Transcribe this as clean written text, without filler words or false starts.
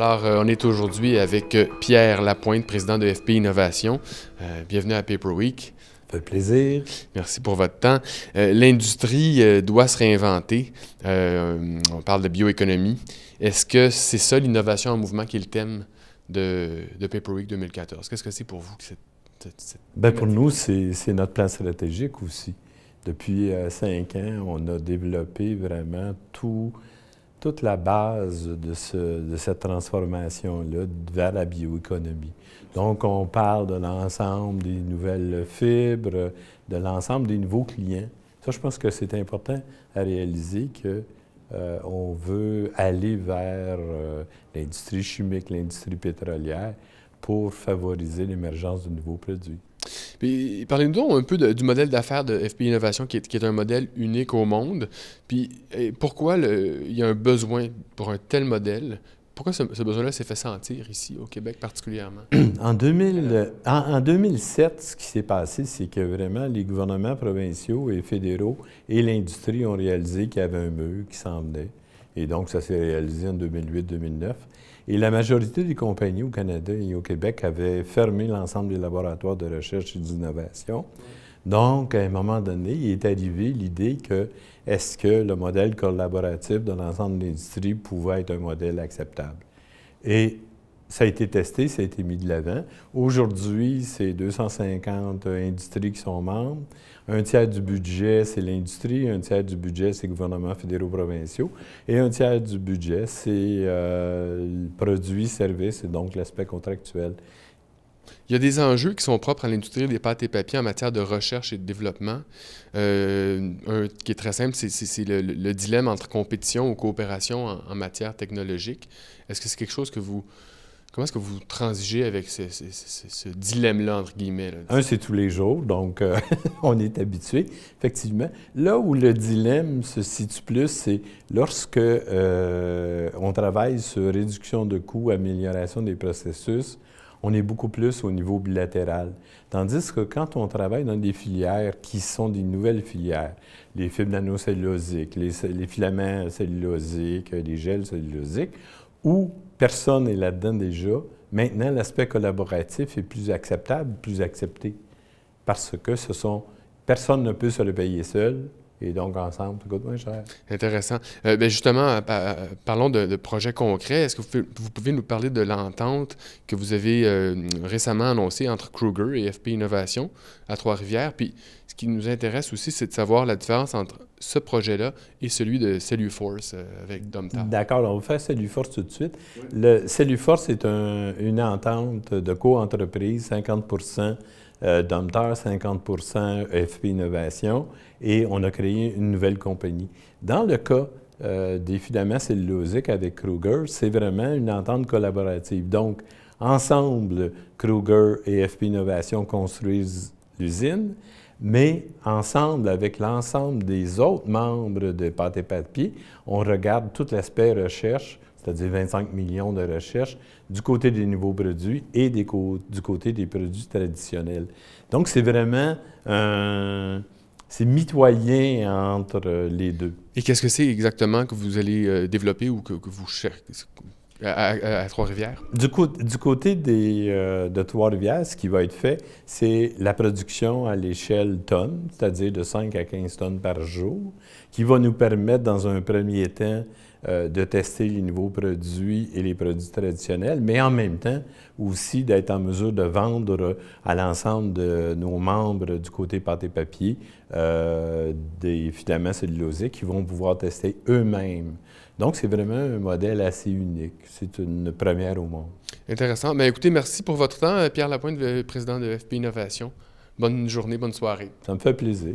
Alors, on est aujourd'hui avec Pierre Lapointe, président de FP Innovation. Bienvenue à Paper Week. Ça fait plaisir. Merci pour votre temps. L'industrie doit se réinventer. On parle de bioéconomie. Est-ce que c'est ça, l'innovation en mouvement, qui est le thème de Paper Week 2014? Qu'est-ce que c'est pour vous? Pour nous, c'est notre plan stratégique aussi. Depuis 5 ans, on a développé vraiment toute la base de cette transformation-là vers la bioéconomie. Donc, on parle de l'ensemble des nouvelles fibres, de l'ensemble des nouveaux clients. Ça, je pense que c'est important à réaliser qu'on veut aller vers l'industrie chimique, l'industrie pétrolière pour favoriser l'émergence de nouveaux produits. Puis, parlez-nous donc un peu du modèle d'affaires de FP Innovation, qui est un modèle unique au monde. Puis, pourquoi il y a un besoin pour un tel modèle? Pourquoi ce besoin-là s'est fait sentir ici, au Québec particulièrement? En 2007, ce qui s'est passé, c'est que vraiment les gouvernements provinciaux et fédéraux et l'industrie ont réalisé qu'il y avait un mur qui s'en venait. Et donc, ça s'est réalisé en 2008-2009. Et la majorité des compagnies au Canada et au Québec avaient fermé l'ensemble des laboratoires de recherche et d'innovation. Donc, à un moment donné, il est arrivé l'idée que est-ce que le modèle collaboratif de l'ensemble de l'industrie pouvait être un modèle acceptable? Et ça a été testé, ça a été mis de l'avant. Aujourd'hui, c'est 250 industries qui sont membres. Un tiers du budget, c'est l'industrie. Un tiers du budget, c'est les gouvernements fédéraux provinciaux. Et un tiers du budget, c'est produits, services et donc l'aspect contractuel. Il y a des enjeux qui sont propres à l'industrie des pâtes et papiers en matière de recherche et de développement. Un qui est très simple, c'est le dilemme entre compétition ou coopération en matière technologique. Est-ce que c'est quelque chose que vous... Comment est-ce que vous transigez avec ce dilemme-là, entre guillemets? Là? C'est tous les jours, donc on est habitué, effectivement. Là où le dilemme se situe plus, c'est lorsque on travaille sur réduction de coûts, amélioration des processus, on est beaucoup plus au niveau bilatéral. Tandis que quand on travaille dans des filières qui sont des nouvelles filières, les fibres nanocellulosiques, les filaments cellulosiques, les gels cellulosiques, où personne n'est là-dedans déjà, maintenant l'aspect collaboratif est plus acceptable, plus accepté. Parce que personne ne peut se le payer seul. Et donc, ensemble, ça coûte moins cher. Intéressant. Justement, parlons de projets concrets. Est-ce que vous pouvez nous parler de l'entente que vous avez récemment annoncée entre Kruger et FP Innovation à Trois-Rivières? Puis, ce qui nous intéresse aussi, c'est de savoir la différence entre ce projet-là et celui de Celluforce avec Domtar. D'accord, on va faire Celluforce tout de suite. Oui. Le Celluforce est une entente de co-entreprise, 50 Domtar, 50 FP Innovation, et on a créé une nouvelle compagnie. Dans le cas des filaments cellulosiques avec Kruger, c'est vraiment une entente collaborative. Donc, ensemble, Kruger et FP Innovation construisent l'usine, mais ensemble, avec l'ensemble des autres membres de Pâtes et Papier, on regarde tout l'aspect recherche, c'est-à-dire 25 millions de recherches, du côté des nouveaux produits et du côté des produits traditionnels. Donc, c'est vraiment c'est mitoyen entre les deux. Et qu'est-ce que c'est exactement que vous allez développer ou que vous cherchez à Trois-Rivières? Du côté de Trois-Rivières, ce qui va être fait, c'est la production à l'échelle tonne, c'est-à-dire de 5 à 15 tonnes par jour, qui va nous permettre, dans un premier temps, de tester les nouveaux produits et les produits traditionnels, mais en même temps aussi d'être en mesure de vendre à l'ensemble de nos membres du côté pâte et papier des filaments cellulosiques qui vont pouvoir tester eux-mêmes. Donc, c'est vraiment un modèle assez unique. C'est une première au monde. Intéressant. Bien, écoutez, merci pour votre temps. Pierre Lapointe, président de FP Innovation. Bonne journée, bonne soirée. Ça me fait plaisir.